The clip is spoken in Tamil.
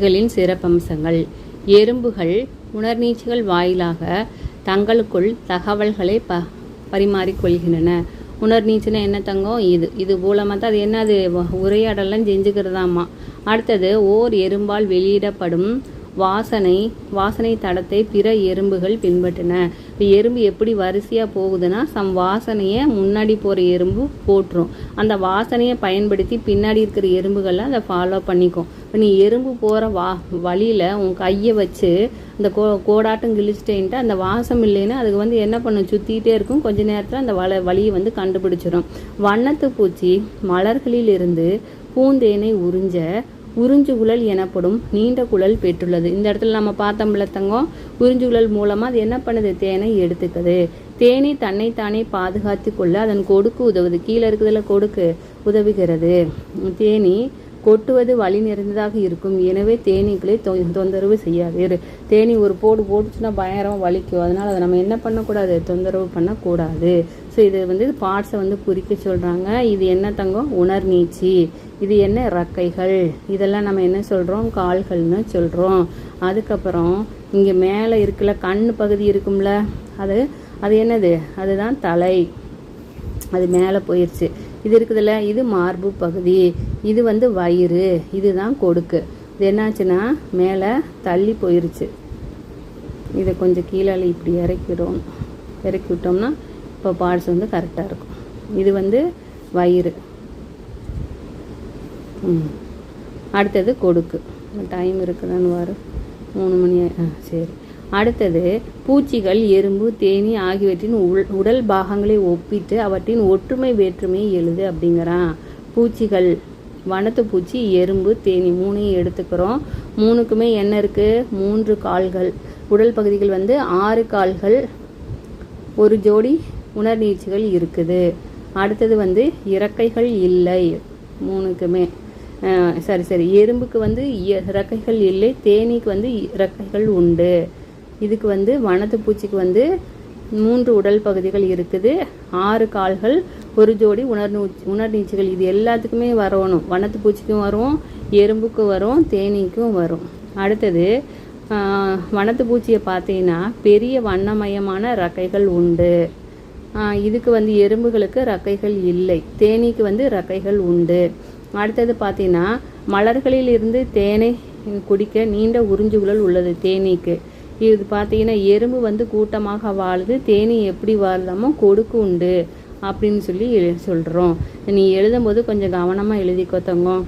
களின் சிறப்பம்சங்கள். எறும்புகள் உணர்நீட்சிகள் வாயிலாக தங்களுக்குள் தகவல்களை பரிமாறிக்கொள்கின்றன. உணர்நீச்சுன்னா என்ன தங்கம்? இது மூலமாக தான் அது என்னது உரையாடலாம் செஞ்சுக்கிறதாமா. அடுத்தது ஓர் எறும்பால் வெளியிடப்படும் வாசனை தடத்தை பிற எறும்புகள் பின்பற்றின. இப்போ எறும்பு எப்படி வரிசையாக போகுதுன்னா வாசனையை முன்னாடி போகிற எறும்பு போட்டுரும். அந்த வாசனையை பயன்படுத்தி பின்னாடி இருக்கிற எறும்புகள்லாம் அதை ஃபாலோ பண்ணிக்கும். இப்போ நீ எறும்பு போகிற வழியில் உன் கையை வச்சு அந்த கோடாட்டம் கிழிச்சிட்டேன்ட்டு அந்த வாசம் இல்லைன்னா அதுக்கு என்ன பண்ணும், சுற்றிக்கிட்டே இருக்கும். கொஞ்ச நேரத்தில் அந்த வழியை கண்டுபிடிச்சிடும். வண்ணத்து பூச்சி மலர்களில் இருந்து பூந்தேனை உறிஞ்சுகுழல் எனப்படும் நீண்ட குழல் பெற்றுள்ளது. இந்த இடத்துல நம்ம பார்த்தோம்ல தங்கம், உறிஞ்சுகுழல் மூலமாக அது என்ன பண்ணுது, தேனை எடுத்துக்குது. தேனி தன்னைத்தானே பாதுகாத்து கொள்ள அதன் கொடுக்கு உதவுது. கீழே இருக்குதுல கொடுக்கு உதவுகிறது. தேனி கொட்டுவது வலி நிறைந்ததாக இருக்கும். எனவே தேனீக்களை தொந்தரவு செய்யாது. தேனி ஒரு போட்டுச்சுன்னா பயங்கரமாக வலிக்கும். அதனால் அதை நம்ம என்ன பண்ணக்கூடாது, தொந்தரவு பண்ணக்கூடாது. ஸோ இது பார்ட்ஸை குறிக்க சொல்கிறாங்க. இது என்ன தங்கம்? உணர்நீச்சி. இது என்ன? இறக்கைகள். இதெல்லாம் நம்ம என்ன சொல்கிறோம்? கால்கள்னு சொல்கிறோம். அதுக்கப்புறம் இங்கே மேலே இருக்குல்ல கண் பகுதி இருக்கும்ல, அது என்னது? அதுதான் தலை. அது மேலே போயிடுச்சு. இது இருக்குதுல்ல, இது மார்பு பகுதி. இது வயிறு. இதுதான் கொடுக்கு. இது என்னாச்சுன்னா மேலே தள்ளி போயிருச்சு. இதை கொஞ்சம் கீழே இப்படி இறக்கி விட்டோம்னா இப்போ பார்ட்ஸ் கரெக்டாக இருக்கும். இது வயிறு. அடுத்தது கொடுக்கு. டைம் இருக்குதான்னு வாரு, 3 மணி. சரி. அடுத்தது பூச்சிகள், எறும்பு, தேனி ஆகியவற்றின் உடல் பாகங்களை ஒப்பிட்டு அவற்றின் ஒற்றுமை வேற்றுமையை எழுது அப்படிங்கிறான். பூச்சிகள், வனத்து பூச்சி, எறும்பு, தேனி 3ஐயும் எடுத்துக்கிறோம். 3க்குமே என்ன இருக்குது? 3 கால்கள். உடல் பகுதிகள் 6 கால்கள், ஒரு ஜோடி உணர்நீட்சிகள் இருக்குது. அடுத்தது இறக்கைகள் இல்லை 3க்குமே. சரி. எறும்புக்கு இறக்கைகள் இல்லை, தேனிக்கு இறக்கைகள் உண்டு. இதுக்கு வனத்து பூச்சிக்கு 3 உடல் பகுதிகள் இருக்குது, 6 கால்கள், ஒரு ஜோடி உணர்நீட்சிகள். இது எல்லாத்துக்குமே வரணும். வனத்து பூச்சிக்கும் வரும், எறும்புக்கும் வரும், தேனீக்கும் வரும். அடுத்தது வனத்து பூச்சியை பார்த்தீங்கன்னா பெரிய வண்ணமயமான இறக்கைகள் உண்டு. இதுக்கு எறும்புகளுக்கு இறக்கைகள் இல்லை, தேனீக்கு இறக்கைகள் உண்டு. அடுத்தது பார்த்தீங்கன்னா மலர்களில் இருந்து தேனை குடிக்க நீண்ட உறிஞ்சுகுழல் உள்ளது தேனீக்கு. இது பார்த்தீங்கன்னா எறும்பு கூட்டமாக வாழுது, தேனி எப்படி வாழுதாமோ கொடுக்கு உண்டு அப்படின்னு சொல்லி சொல்கிறோம். நீ எழுதும்போது கொஞ்சம் கவனமாக எழுதிக்கோ தங்கம்.